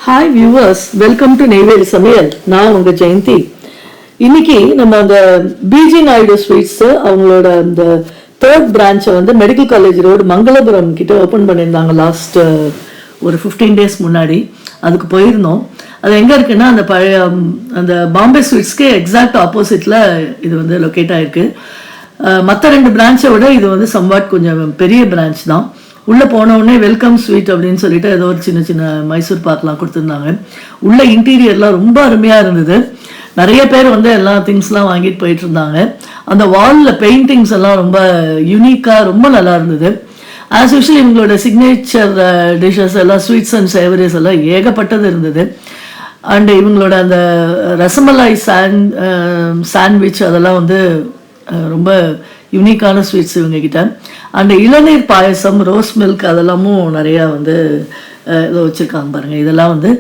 Hi viewers, welcome to Neyveli சமையல். நான் உங்க ஜெயந்தி. இன்னைக்கு நம்ம அந்த பிஜி நாயுடு ஸ்வீட்ஸ் அவங்களோட அந்த தேர்ட் பிரான்ச்சை வந்து மெடிக்கல் காலேஜ் ரோடு மங்களபுரம் கிட்ட ஓப்பன் பண்ணியிருந்தாங்க லாஸ்ட் ஒரு 15 days முன்னாடி. அதுக்கு போயிருந்தோம். அது எங்கே இருக்குன்னா அந்த பழைய அந்த பாம்பே ஸ்வீட்ஸ்க்கு எக்ஸாக்ட் ஆப்போசிட்டில் இது வந்து லொக்கேட் ஆகிருக்கு. மற்ற 2 பிரான்ச்சை விட இது வந்து சம்வாட் கொஞ்சம் பெரிய பிரான்ச் தான். உள்ளே போனவுடனே வெல்கம் ஸ்வீட் அப்படின்னு சொல்லிட்டு ஏதோ ஒரு சின்ன சின்ன மைசூர் பாக்கெலாம் கொடுத்துருந்தாங்க. உள்ள இன்டீரியர்லாம் ரொம்ப அருமையாக இருந்தது. நிறைய பேர் வந்து எல்லா திங்ஸ்லாம் வாங்கிட்டு போயிட்டு இருந்தாங்க. அந்த வாலில் பெயிண்டிங்ஸ் எல்லாம் ரொம்ப யூனிக்காக ரொம்ப நல்லா இருந்தது. ஆஸ் யூஷுவல் இவங்களோட சிக்னேச்சர் டிஷ்ஷஸ் எல்லாம் ஸ்வீட்ஸ் அண்ட் சேவரிஸ் எல்லாம் ஏகப்பட்டது இருந்தது. அண்ட் இவங்களோட அந்த ரசமலாய் சாண்ட்விச் அதெல்லாம் வந்து ரொம்ப யூனிக்கான ஸ்வீட்ஸ் இவங்ககிட்ட. அண்ட் இளநீர் பாயசம், ரோஸ் மில்க் அதெல்லாமும் நிறையா வந்து இதை வச்சுருக்காங்க பாருங்கள். இதெல்லாம் வந்து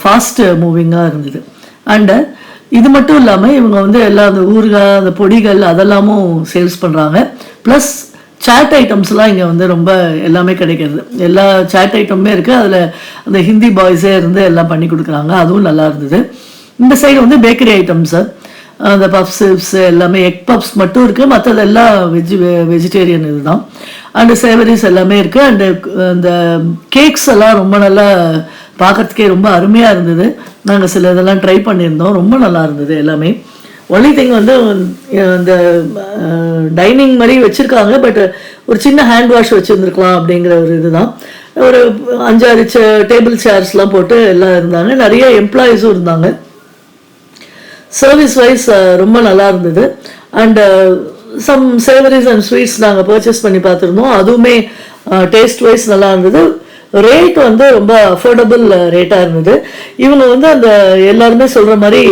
ஃபாஸ்ட் மூவிங்காக இருந்தது. அண்டு இது மட்டும் இல்லாமல் இவங்க வந்து எல்லா அந்த ஊறுகாய், அந்த பொடிகள் அதெல்லாமும் சேல்ஸ் பண்ணுறாங்க. ப்ளஸ் சாட் ஐட்டம்ஸ்லாம் இங்கே வந்து ரொம்ப எல்லாமே கிடைக்கிறது. எல்லா சாட் ஐட்டமுமே இருக்குது. அதில் அந்த ஹிந்தி பாய்ஸே இருந்து எல்லாம் பண்ணி கொடுக்குறாங்க. அதுவும் நல்லா இருந்தது. இந்த சைடு வந்து பேக்கரி ஐட்டம்ஸு, அந்த பப்ஸ் எல்லாமே, எக் பப்ஸ் மட்டும் இருக்குது. மற்றதெல்லாம் வெஜிடேரியன் இதுதான். அண்டு சேவரிஸ் எல்லாமே இருக்குது. அண்டு அந்த கேக்ஸ் எல்லாம் ரொம்ப நல்லா பார்க்கறதுக்கே ரொம்ப அருமையாக இருந்தது. நாங்கள் சில இதெல்லாம் ட்ரை பண்ணியிருந்தோம். ரொம்ப நல்லா இருந்தது எல்லாமே. ஒன்லி திங் வந்து அந்த டைனிங் மாதிரி வச்சுருக்காங்க. பட் ஒரு சின்ன ஹேண்ட் வாஷ் வச்சுருந்துருக்கலாம் அப்படிங்கிற ஒரு இதுதான். ஒரு 5-6 டேபிள் சேர்ஸ்லாம் போட்டு எல்லாம் இருந்தாங்க. நிறைய எம்ப்ளாயீஸும் இருந்தாங்க. சர்வீஸ் வைஸ் ரொம்ப நல்லா இருந்தது. And some savouries and sweets நாங்கள் பர்ச்சேஸ் பண்ணி பார்த்துருந்தோம். அதுவுமே டேஸ்ட் வைஸ் நல்லா இருந்தது. ரேட் வந்து ரொம்ப அஃபோர்டபுள் ரேட்டாக இருந்தது. இவங்க வந்து அந்த எல்லாருமே சொல்கிற மாதிரி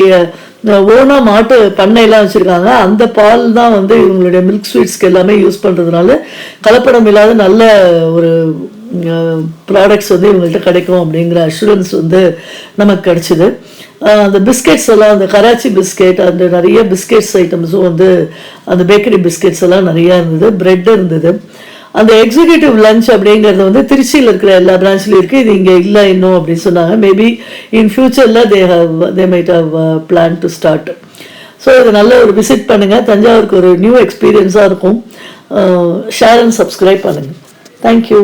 ஓனா மாட்டு பண்ணையெல்லாம் வச்சுருக்காங்க. அந்த பால் தான் வந்து இவங்களுடைய மில்க் ஸ்வீட்ஸ்க்கு எல்லாமே யூஸ் பண்ணுறதுனால கலப்படம் இல்லாத நல்ல ஒரு ப்ராடக்ட்ஸ் வந்து இவங்கள்ட்ட கிடைக்கும் அப்படிங்கிற அஷூரன்ஸ் வந்து நமக்கு கிடச்சிது. அந்த பிஸ்கெட்ஸ் எல்லாம், அந்த கராச்சி பிஸ்கெட், அந்த நிறைய பிஸ்கெட்ஸ் ஐட்டம்ஸும் வந்து அந்த பேக்கரி பிஸ்கெட்ஸ் எல்லாம் நிறையா இருந்தது. பிரெட் இருந்தது. அந்த எக்ஸிக்யூட்டிவ் லஞ்ச் அப்படிங்கிறது வந்து திருச்சியில் இருக்கிற எல்லா பிரான்ச்லையும் இருக்குது. இது இங்கே இல்லை இன்னும் அப்படின்னு சொன்னாங்க. மேபி இன் ஃபியூச்சரில் they might have plan to start. So இது நல்ல ஒரு விசிட் பண்ணுங்கள். தஞ்சாவூருக்கு ஒரு நியூ எக்ஸ்பீரியன்ஸாக இருக்கும். ஷேர் அண்ட் சப்ஸ்கிரைப் பண்ணுங்கள். தேங்க்யூ.